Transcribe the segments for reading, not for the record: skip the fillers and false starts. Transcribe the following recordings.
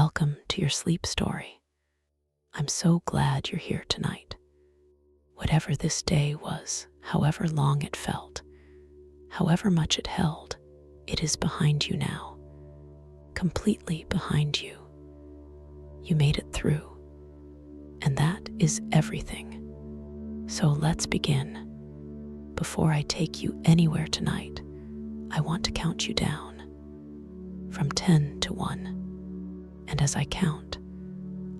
Welcome to your sleep story. I'm so glad you're here tonight. Whatever this day was, however long it felt, however much it held, it is behind you now, completely behind you. You made it through, and that is everything. So let's begin. Before I take you anywhere tonight, I want to count you down from 10 to 1. And as I count,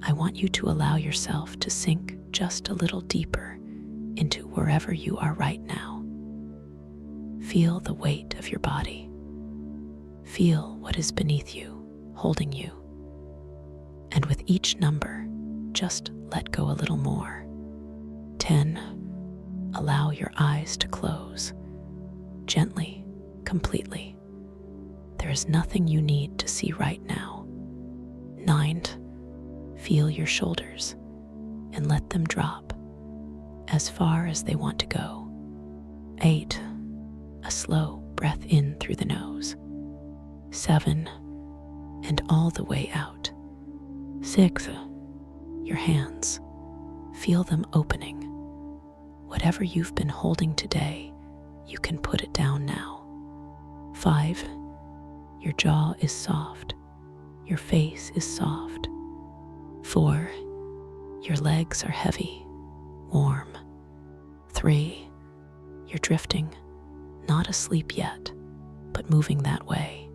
I want you to allow yourself to sink just a little deeper into wherever you are right now. Feel the weight of your body. Feel what is beneath you, holding you. And with each number, just let go a little more. 10. Allow your eyes to close. Gently, completely. There is nothing you need to see right now. 9. Feel your shoulders and let them drop as far as they want to go. 8. A slow breath in through the nose. 7. And all the way out. 6. Your hands. Feel them opening. Whatever you've been holding today, you can put it down now. 5. Your jaw is soft. Your face is soft. 4. Your legs are heavy, warm. 3. You're drifting, not asleep yet, but moving that way.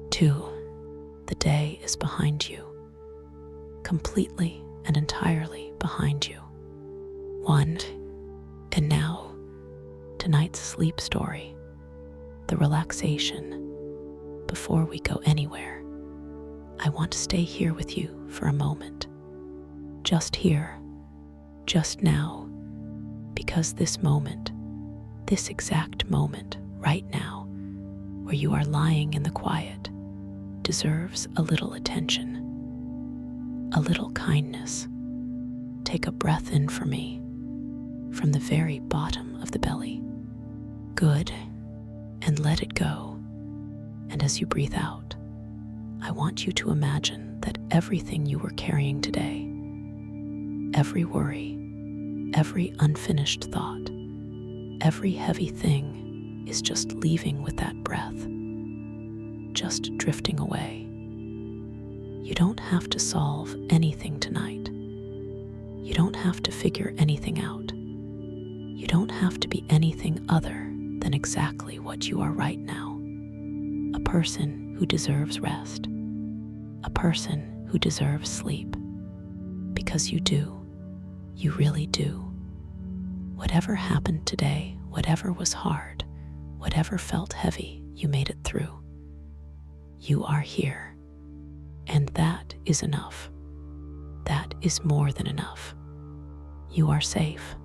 2. The day is behind you, completely and entirely behind you. 1. And now, tonight's sleep story, the relaxation. Before we go anywhere, I want to stay here with you for a moment. Just here, just now, because this moment, this exact moment right now, where you are lying in the quiet, deserves a little attention, a little kindness. Take a breath in for me, from the very bottom of the belly. Good, and let it go. And as you breathe out, I want you to imagine that everything you were carrying today, every worry, every unfinished thought, every heavy thing is just leaving with that breath, just drifting away. You don't have to solve anything tonight. You don't have to figure anything out. You don't have to be anything other than exactly what you are right now. A person who deserves rest. A person who deserves sleep. Because you do. You really do. Whatever happened today, whatever was hard, whatever felt heavy, you made it through. You are here. And that is enough. That is more than enough. You are safe.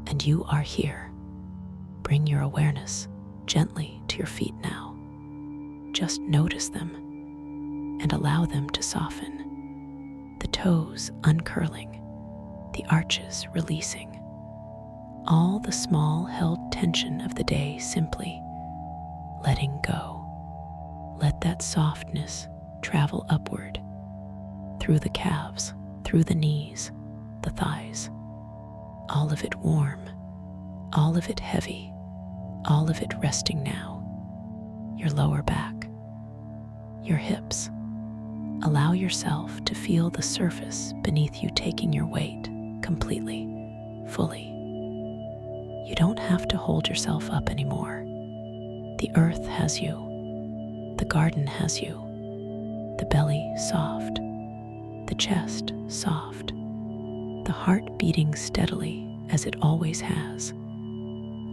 And you are here. Bring your awareness gently to your feet now. Just notice them and allow them to soften. The toes uncurling, the arches releasing. All the small held tension of the day simply letting go. Let that softness travel upward, through the calves, through the knees, the thighs. All of it warm, all of it heavy, all of it resting now. Your lower back, your hips. Allow yourself to feel the surface beneath you taking your weight completely, fully. You don't have to hold yourself up anymore. The earth has you. The garden has you. The belly soft. The chest soft. The heart beating steadily as it always has,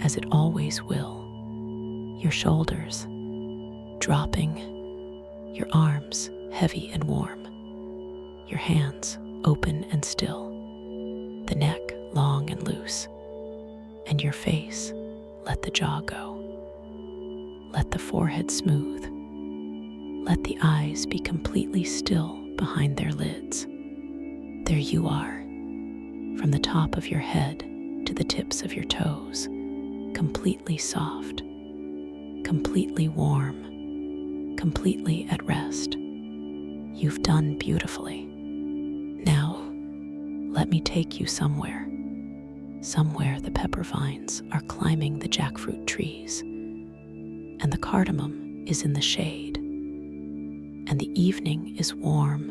as it always will. Your shoulders dropping, your arms heavy and warm, your hands open and still, the neck long and loose, and your face, let the jaw go. Let the forehead smooth. Let the eyes be completely still behind their lids. There you are, from the top of your head to the tips of your toes, completely soft, completely warm, completely at rest. You've done beautifully. Now, let me take you somewhere. Somewhere the pepper vines are climbing the jackfruit trees, and the cardamom is in the shade, and the evening is warm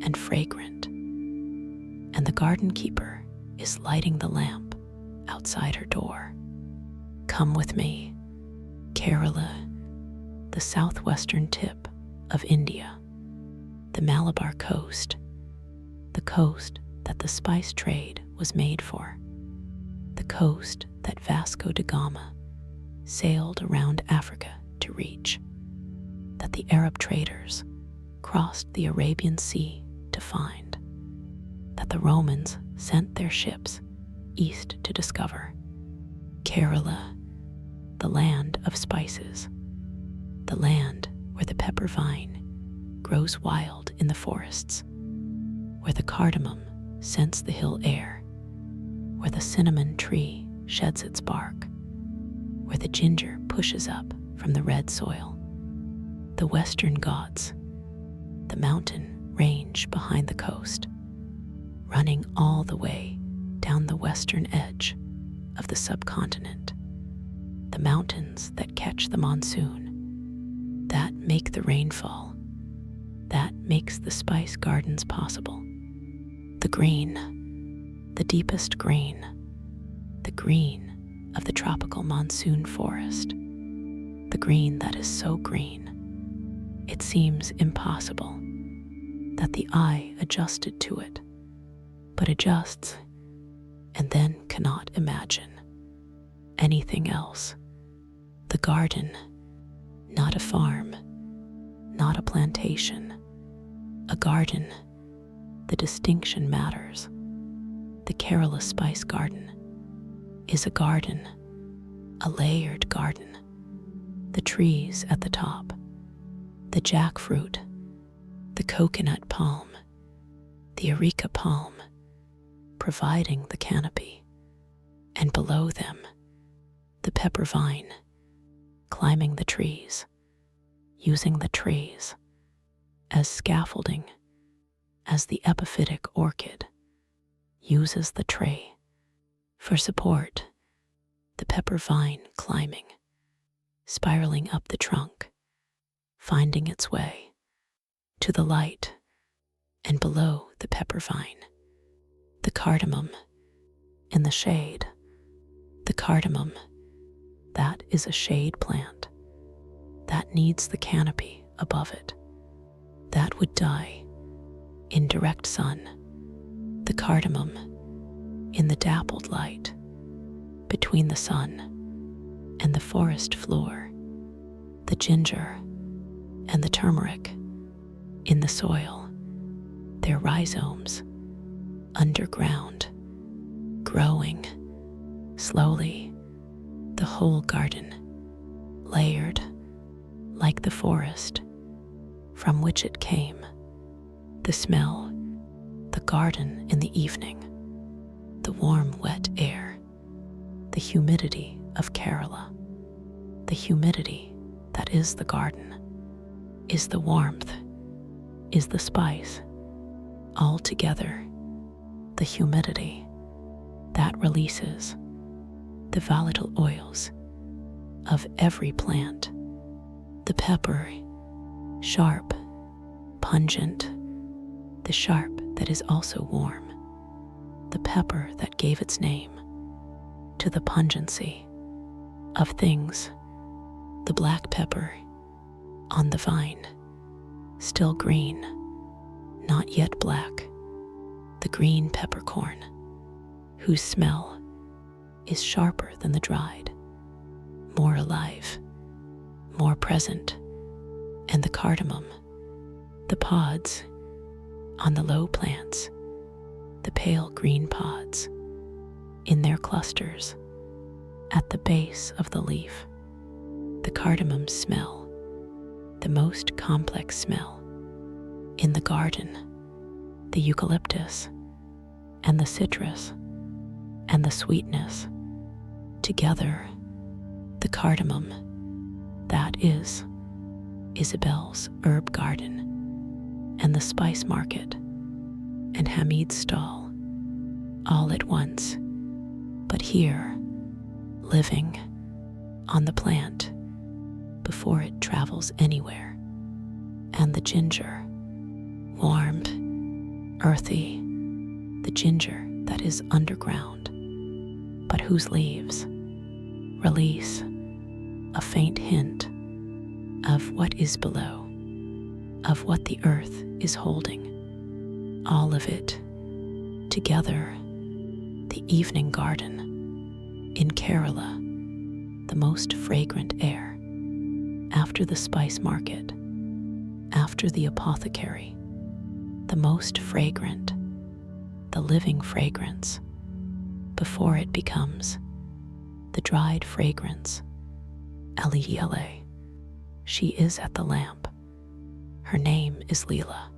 and fragrant, and the garden keeper is lighting the lamp outside her door. Come with me, Kerala, the southwestern tip of India, the Malabar coast, the coast that the spice trade was made for, the coast that Vasco da Gama sailed around Africa to reach, that the Arab traders crossed the Arabian Sea to find, that the Romans sent their ships east to discover. Kerala, the land of spices, the land where the pepper vine grows wild in the forests, where the cardamom scents the hill air, where the cinnamon tree sheds its bark, where the ginger pushes up from the red soil. The Western Ghats, the mountain range behind the coast, running all the way down the western edge of the subcontinent. The mountains that catch the monsoon, that make the rainfall, that makes the spice gardens possible. The green, the deepest green, the green of the tropical monsoon forest, the green that is so green, it seems impossible that the eye adjusted to it, but adjusts and then cannot imagine anything else. The garden, not a farm, not a plantation, a garden. The distinction matters. The Kerala Spice Garden is a garden, a layered garden. The trees at the top, the jackfruit, the coconut palm, the areca palm, providing the canopy, and below them, the pepper vine, climbing the trees, using the trees as scaffolding, as the epiphytic orchid uses the tree for support. The pepper vine climbing, spiraling up the trunk, finding its way to the light, and below the pepper vine, the cardamom in the shade. The cardamom, that is a shade plant, that needs the canopy above it, that would die in direct sun. The cardamom in the dappled light between the sun and the forest floor, the ginger and the turmeric in the soil, their rhizomes underground, growing slowly, the whole garden layered like the forest from which it came. The smell, the garden in the evening, the warm, wet air, the humidity of Kerala, the humidity that is the garden, is the warmth, is the spice, all together, the humidity that releases the volatile oils of every plant, the pepper, sharp, pungent, the sharp that is also warm, the pepper that gave its name to the pungency of things, the black pepper on the vine, still green, not yet black, the green peppercorn, whose smell is sharper than the dried, more alive, more present, and the cardamom, the pods on the low plants, the pale green pods in their clusters at the base of the leaf, the cardamom smell, the most complex smell in the garden, the eucalyptus and the citrus and the sweetness together, the cardamom, that is Isabel's herb garden, and the spice market and Hamid's stall all at once. But here, living on the plant before it travels anywhere, and the ginger, warm, earthy, the ginger that is underground, but whose leaves release a faint hint of what is below, of what the earth is holding, all of it together. The evening garden in Kerala, the most fragrant air, after the spice market, after the apothecary, the most fragrant, the living fragrance, before it becomes the dried fragrance. Aliyele, she is at the lamp. Her name is Leela.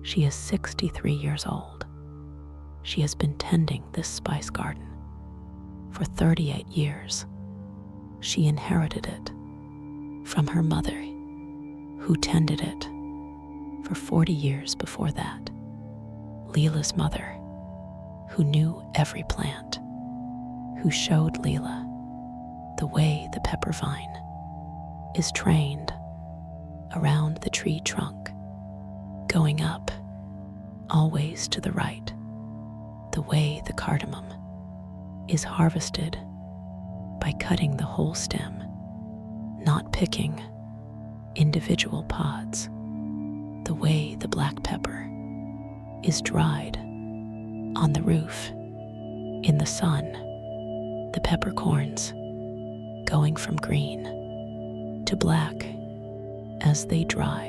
She is 63 years old. She has been tending this spice garden for 38 years. She inherited it from her mother, who tended it for 40 years before that. Leela's mother, who knew every plant, who showed Leela the way the pepper vine is trained around the tree trunk, going up always to the right, the way the cardamom is harvested by cutting the whole stem, not picking individual pods, the way the black pepper is dried on the roof in the sun, the peppercorns going from green to black as they dry,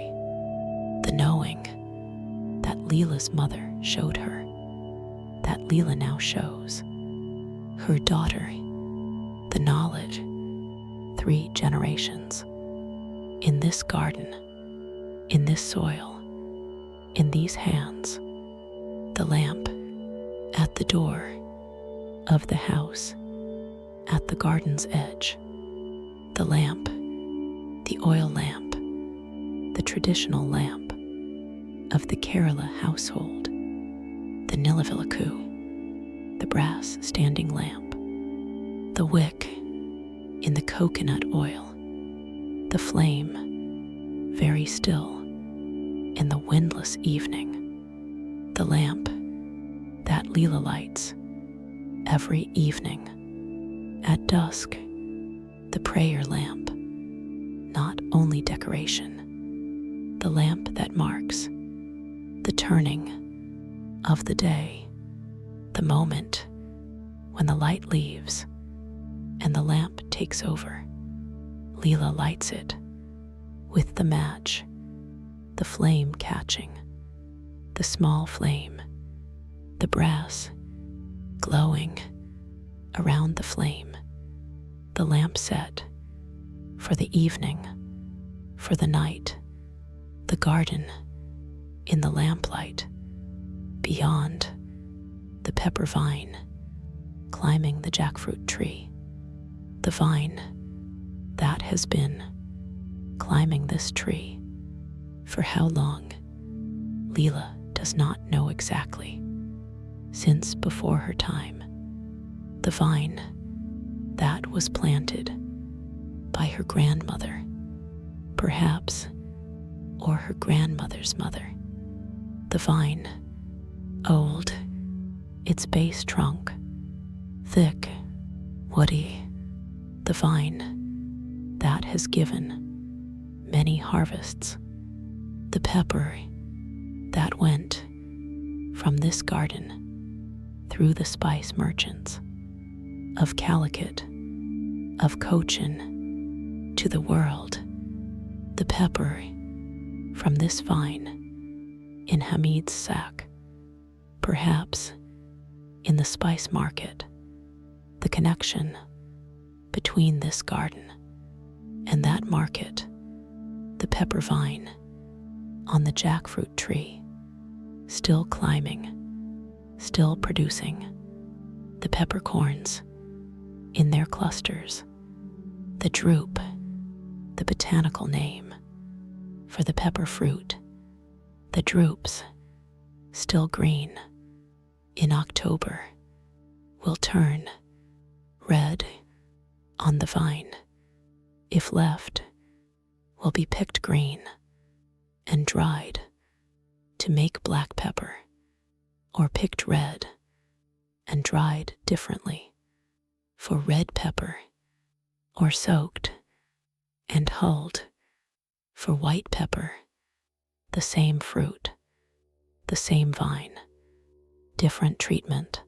the knowing that Leela's mother showed her, that Leela now shows her daughter, the knowledge, 3 generations, in this garden, in this soil, in these hands, the lamp at the door of the house, at the garden's edge, the lamp, the oil lamp, the traditional lamp of the Kerala household, the Nilavilaku, the brass standing lamp, the wick in the coconut oil, the flame very still in the windless evening, the lamp that Leela lights every evening at dusk, the prayer lamp, not only decoration, the lamp that marks the turning of the day, the moment when the light leaves and the lamp takes over. Leela lights it with the match, the flame catching, the small flame, the brass glowing around the flame, the lamp set for the evening, for the night, the garden in the lamplight, beyond the pepper vine, climbing the jackfruit tree, the vine that has been climbing this tree for how long, Leela does not know exactly, since before her time, the vine that was planted by her grandmother, perhaps, or her grandmother's mother, the vine, old, its base trunk, thick, woody, the vine that has given many harvests, the pepper that went from this garden through the spice merchants of Calicut, of Cochin, to the world, the pepper from this vine in Hamid's sack, perhaps in the spice market, the connection between this garden and that market, the pepper vine on the jackfruit tree, still climbing, still producing, the peppercorns in their clusters, the drupe, the botanical name for the pepper fruit, The drupes, still green in October, will turn red on the vine. If left, will be picked green and dried to make black pepper, or picked red and dried differently for red pepper, or soaked and hulled for white pepper. The same fruit, the same vine, different treatment,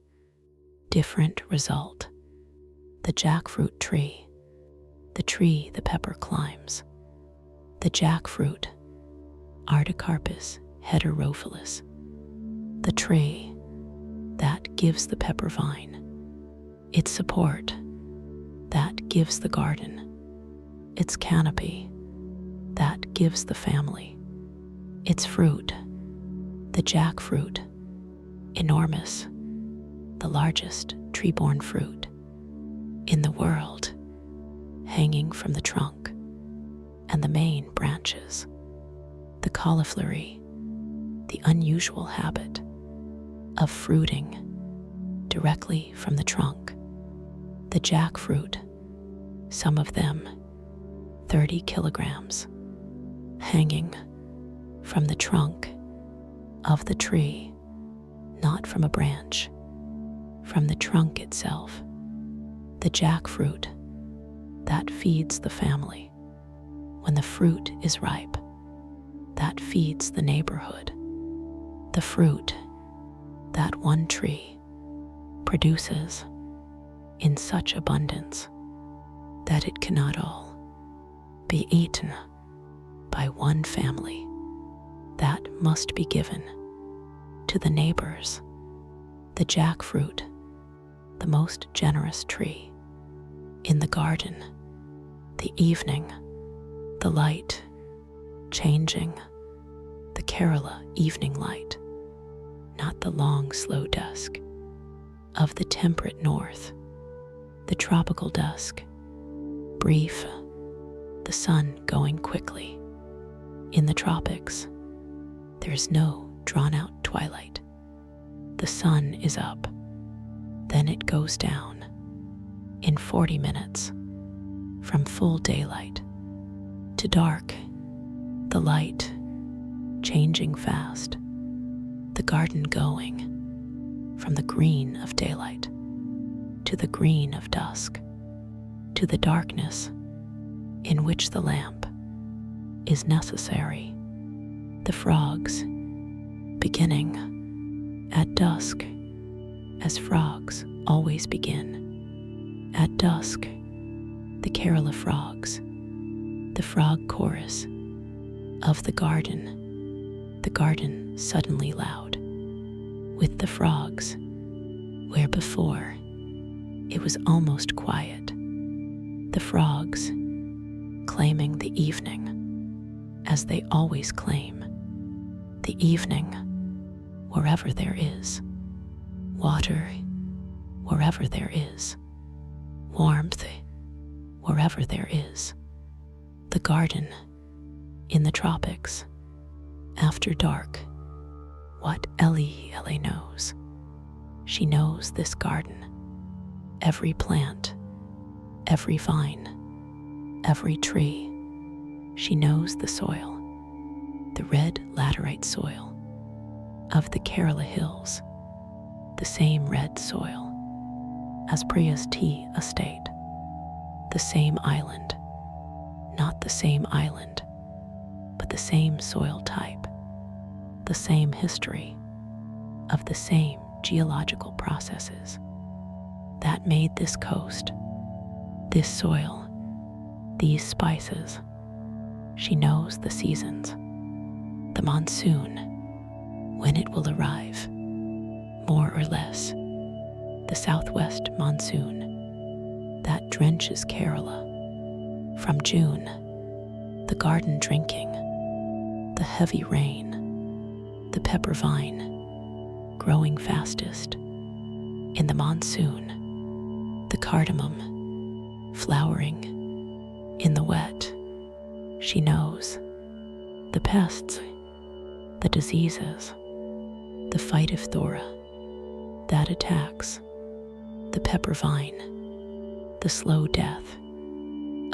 different result. The jackfruit tree, the tree the pepper climbs. The jackfruit, Artocarpus heterophyllus, the tree that gives the pepper vine its support, that gives the garden its canopy, that gives the family its fruit. The jackfruit, enormous, the largest tree-borne fruit in the world, hanging from the trunk and the main branches. The cauliflower, the unusual habit of fruiting directly from the trunk. The jackfruit, some of them 30 kilograms, hanging from the trunk of the tree, not from a branch, from the trunk itself. The jackfruit that feeds the family. When the fruit is ripe, that feeds the neighborhood. The fruit that one tree produces in such abundance that it cannot all be eaten by one family, that must be given to the neighbors. The jackfruit, the most generous tree in the garden. The evening, the light changing, the Kerala evening light, not the long slow dusk of the temperate north. The tropical dusk, brief, the sun going quickly. In the tropics, there's no drawn-out twilight. The sun is up, then it goes down in 40 minutes, from full daylight to dark, the light changing fast, the garden going from the green of daylight to the green of dusk, to the darkness in which the lamp is necessary. The frogs, beginning at dusk, as frogs always begin at dusk. The Kerala frogs, the frog chorus of the garden suddenly loud, with the frogs, where before it was almost quiet. The frogs claiming the evening, as they always claim the evening, wherever there is water, wherever there is warmth, wherever there is the garden in the tropics. After dark, what Ellie knows. She knows this garden, every plant, every vine, every tree. She knows the soil, the red laterite soil of the Kerala hills, the same red soil as Priya's tea estate, the same island, not the same island, but the same soil type, the same history of the same geological processes that made this coast, this soil, these spices. She knows the seasons, the monsoon, when it will arrive, more or less, the southwest monsoon that drenches Kerala. From June, the garden drinking, the heavy rain, the pepper vine growing fastest. In the monsoon, the cardamom flowering in the wet. She knows the pests, the diseases, the phytophthora that attacks, the pepper vine, the slow death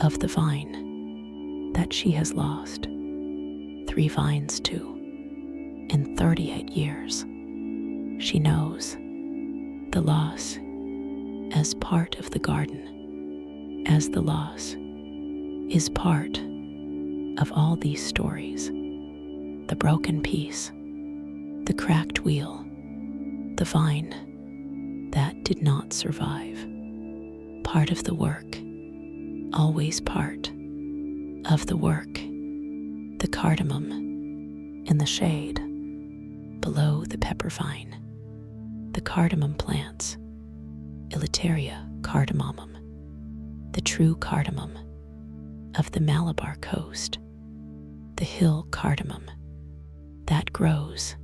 of the vine that she has lost 3 vines to in 38 years. She knows the loss as part of the garden, as the loss is part of all these stories. The broken piece, the cracked wheel, the vine that did not survive. Part of the work, always part of the work. The cardamom in the shade below the pepper vine. The cardamom plants, Elateria cardamomum, the true cardamom of the Malabar coast, the hill cardamom that grows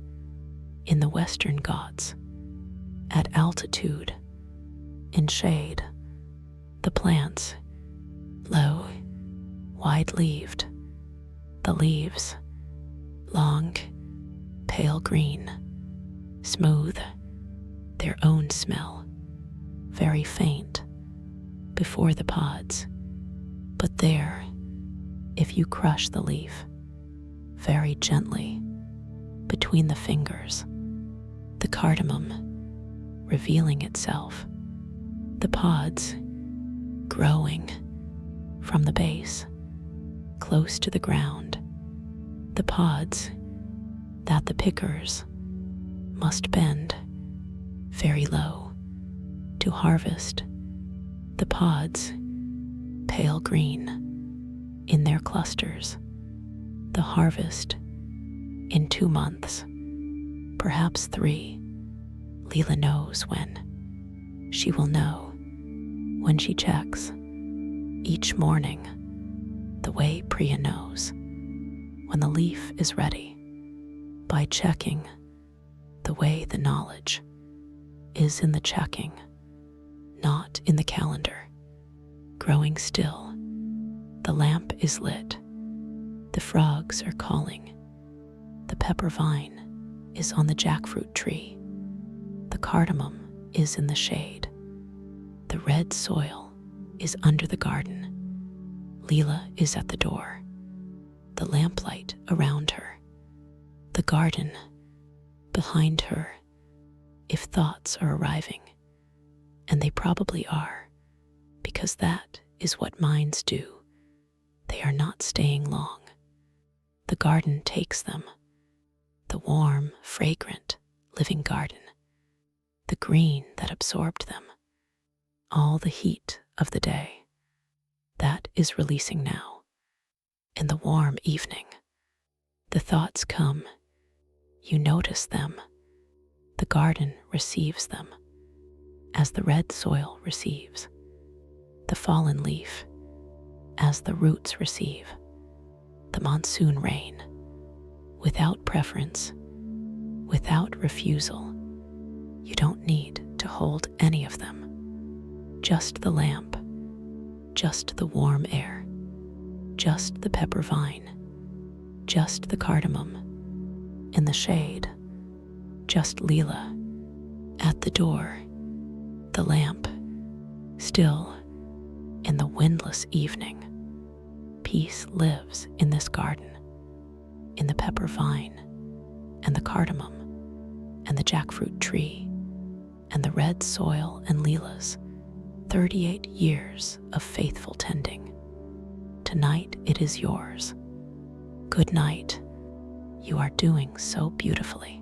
in the Western Ghats at altitude, in shade. The plants, low, wide-leaved, the leaves, long, pale green, smooth, their own smell, very faint before the pods, but there, if you crush the leaf very gently between the fingers, the cardamom revealing itself, the pods growing from the base close to the ground, the pods that the pickers must bend very low to harvest, the pods pale green in their clusters, the harvest in 2 months, perhaps 3. Leela knows when. She will know when she checks each morning, the way Priya knows when the leaf is ready, by checking the way the knowledge is in the checking, not in the calendar. Growing still, the lamp is lit, the frogs are calling, the pepper vine is on the jackfruit tree, the cardamom is in the shade, the red soil is under the garden. Leela is at the door, the lamplight around her, the garden behind her. If thoughts are arriving, and they probably are, because that is what minds do, they are not staying long. The garden takes them, the warm, fragrant, living garden, the green that absorbed them, all the heat of the day, that is releasing now. In the warm evening, the thoughts come, you notice them, the garden receives them, as the red soil receives, the fallen leaf, as the roots receive, the monsoon rain, without preference, without refusal. You don't need to hold any of them, just the lamp, just the warm air, just the pepper vine, just the cardamom in the shade, just Leela at the door, the lamp still in the windless evening. Peace lives in this garden, in the pepper vine and the cardamom and the jackfruit tree and the red soil and Leela's 38 years of faithful tending. Tonight it is yours. Good night. You are doing so beautifully.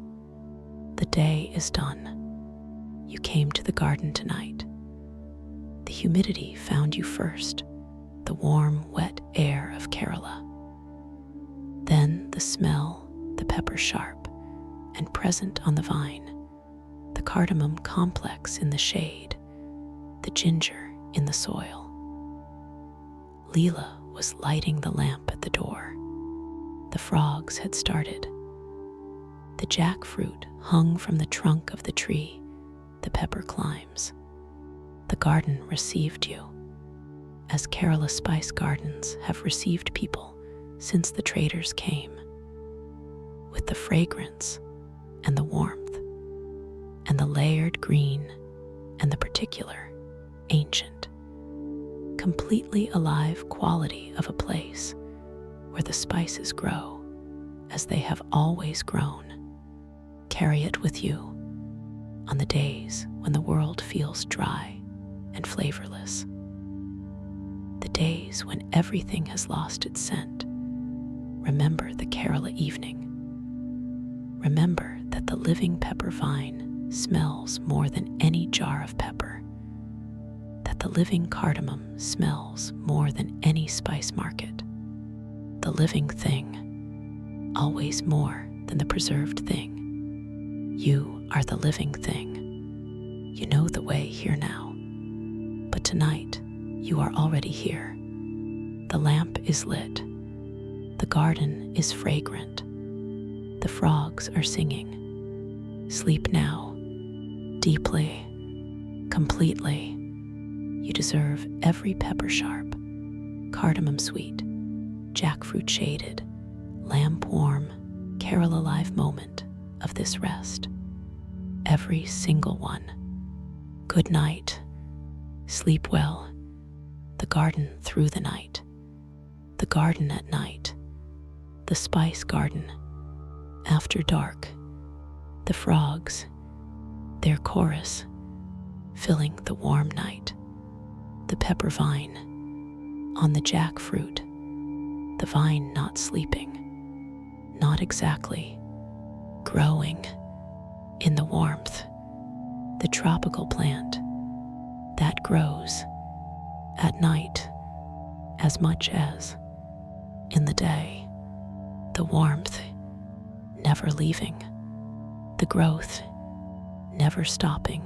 The day is done. You came to the garden tonight. The humidity found you first, the warm, wet air of Kerala. Then the smell, the pepper sharp and present on the vine, the cardamom complex in the shade, the ginger in the soil. Leela was lighting the lamp at the door. The frogs had started. The jackfruit hung from the trunk of the tree, the pepper climbs. The garden received you, as Kerala spice gardens have received people since the traders came. with the fragrance and the warmth, and the layered green and the particular, ancient, completely alive quality of a place where the spices grow as they have always grown. Carry it with you on the days when the world feels dry and flavorless, the days when everything has lost its scent. Remember the Kerala evening. Remember that the living pepper vine smells more than any jar of pepper, that the living cardamom smells more than any spice market, the living thing, always more than the preserved thing. You are the living thing. You know the way here now, but tonight you are already here. The lamp is lit. The garden is fragrant. The frogs are singing. Sleep now, deeply, completely. You deserve every pepper sharp, cardamom sweet, jackfruit shaded, lamp warm, Kerala alive moment of this rest. Every single one. Good night. Sleep well. The garden through the night. The garden at night. The spice garden. After dark. The frogs. Their chorus. Filling the warm night. The pepper vine. On the jackfruit. The vine not sleeping. Not exactly. Growing. In the warmth. The tropical plant. That grows. At night. As much as. In the day. The warmth. Never leaving. The growth. Never stopping.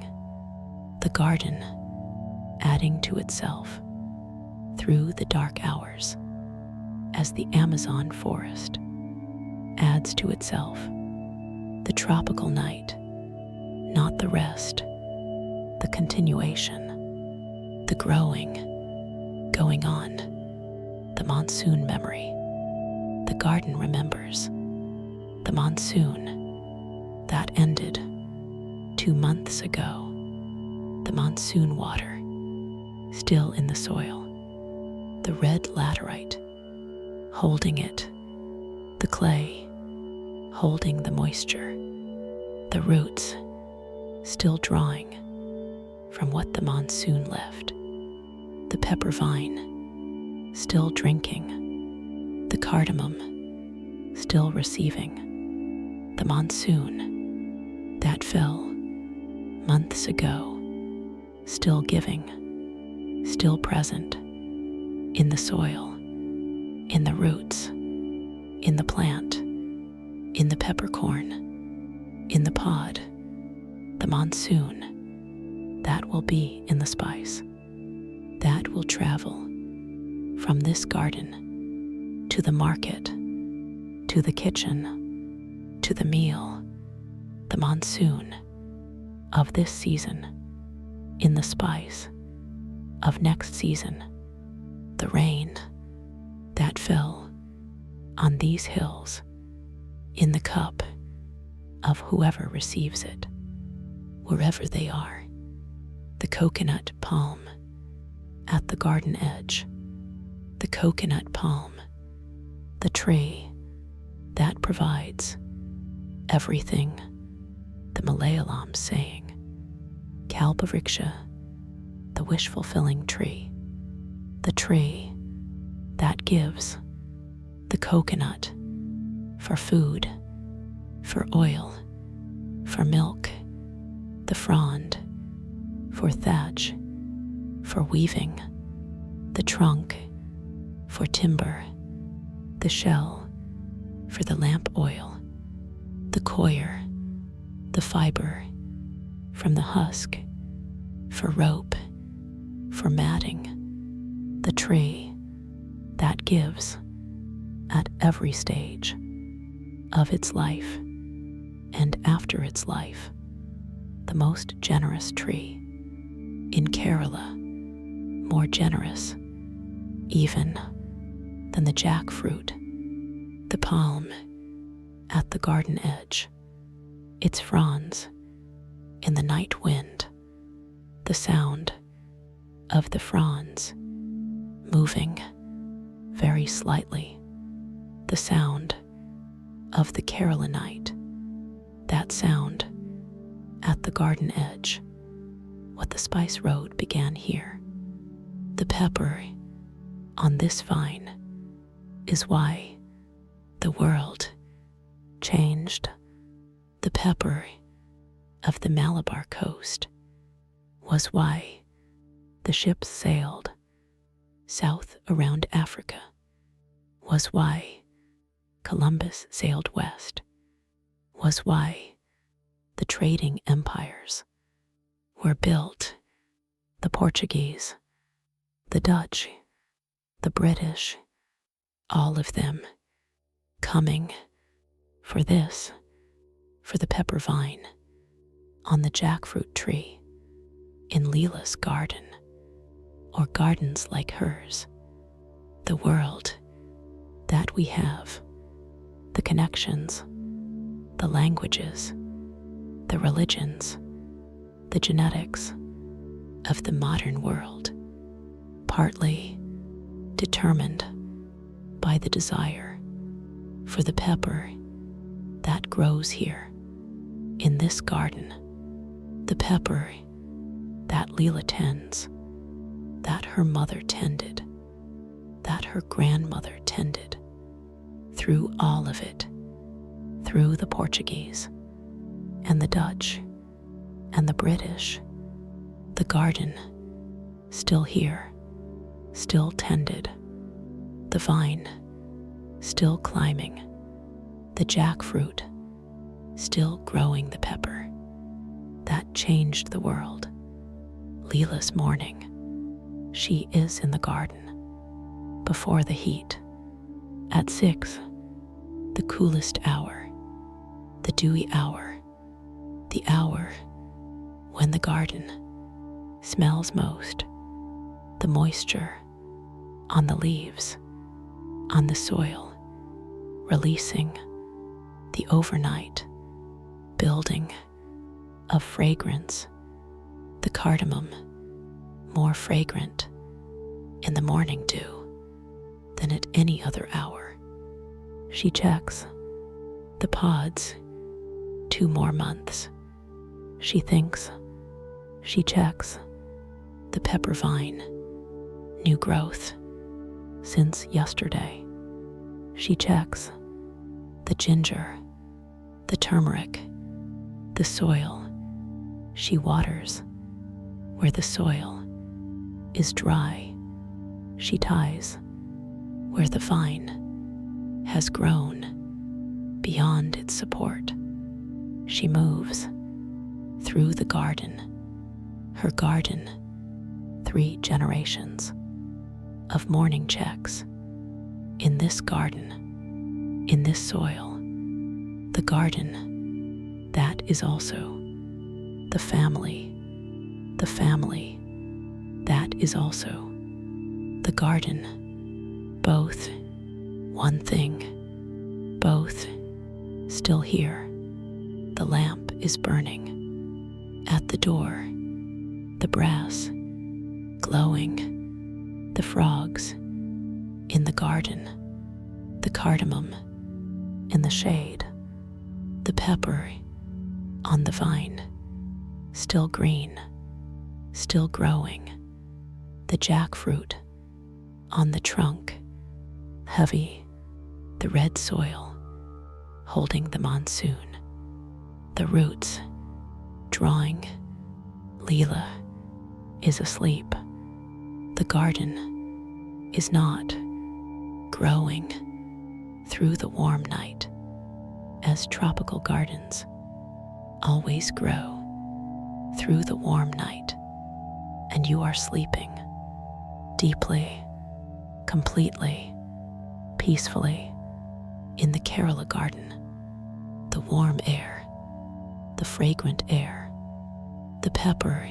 The garden. Adding to itself. Through the dark hours. As the Amazon forest. Adds to itself. The tropical night. Not the rest. The continuation. The growing. Going on. The monsoon memory. The garden remembers. The monsoon. That ended 2 months ago. The monsoon water. Still in the soil. The red laterite. Holding it. The clay. Holding the moisture. The roots. Still drawing from what the monsoon left. The pepper vine. Still drinking. The cardamom. Still receiving. The monsoon. That fell months ago. Still giving. Still present. In the soil. In the roots. In the plant. In the peppercorn. In the pod. The monsoon. That will be in the spice. That will travel from this garden to the market, to the kitchen, to the meal. The monsoon of this season. In the spice of next season. The rain that fell on these hills. In the cup of whoever receives it, wherever they are. The coconut palm at the garden edge. The coconut palm. The tree that provides everything. The Malayalam saying, Kalpavriksha, the wish-fulfilling tree. The tree that gives. The coconut for food, for oil, for milk. The frond for thatch, for weaving. The trunk for timber. The shell for the lamp oil. The coir, the fiber from the husk, for rope, for matting. The tree that gives at every stage of its life and after its life. The most generous tree in Kerala, more generous even than the jackfruit, the palm, at the garden edge, its fronds in the night wind, the sound of the fronds moving very slightly, the sound of the carolinite, that sound at the garden edge. What the spice road began here. The pepper on this vine is why the world changed. The pepper of the Malabar coast was why the ships sailed south around Africa, was why Columbus sailed west, was why the trading empires were built. The Portuguese, the Dutch, the British, all of them coming for this, for the pepper vine on the jackfruit tree in Leela's garden, or gardens like hers. The world that we have, the connections, the languages, the religions, the genetics of the modern world, partly determined by the desire for the pepper that grows here in this garden, the pepper that Leela tends, that her mother tended, that her grandmother tended, through all of it, through the Portuguese and the Dutch and the British, the garden still here, still tended, the vine still climbing, the jackfruit still growing the pepper that changed the world. Leela's morning, she is in the garden before the heat, at 6, the coolest hour, the dewy hour, the hour when the garden smells most, the moisture on the leaves, on the soil, releasing the overnight building of fragrance, the cardamom more fragrant in the morning dew than at any other hour. She checks the pods 2 more months. She thinks, she checks the pepper vine, new growth since yesterday. She checks the ginger, the turmeric, the soil. She waters where the soil is dry. She ties where the vine has grown beyond its support. She moves through the garden, her garden, 3 generations of morning checks in this garden, in this soil, the garden that is also the family that is also the garden, both one thing, both still here. The lamp is burning at the door, the brass glowing, the frogs in the garden, the cardamom in the shade, the pepper on the vine, still green, still growing, the jackfruit on the trunk, heavy, the red soil holding the monsoon, the roots drawing. Leela is asleep. The garden is not growing through the warm night as tropical gardens always grow through the warm night, and you are sleeping deeply, completely, peacefully in the Kerala garden, the warm air, the fragrant air, the pepper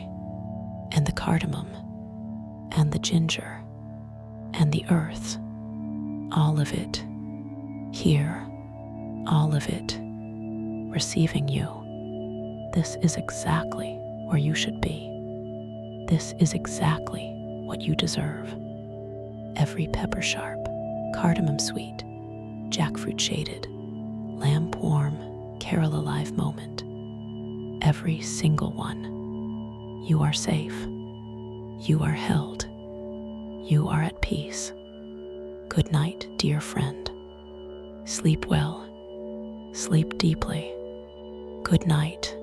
and the cardamom and the ginger and the earth, all of it here all of it, receiving you. This is exactly where you should be. This is exactly what you deserve. Every pepper sharp, cardamom sweet, jackfruit shaded, lamb warm, carol alive moment. Every single one. You are safe. You are held. You are at peace. Good night, dear friend. Sleep well. Sleep deeply. Good night.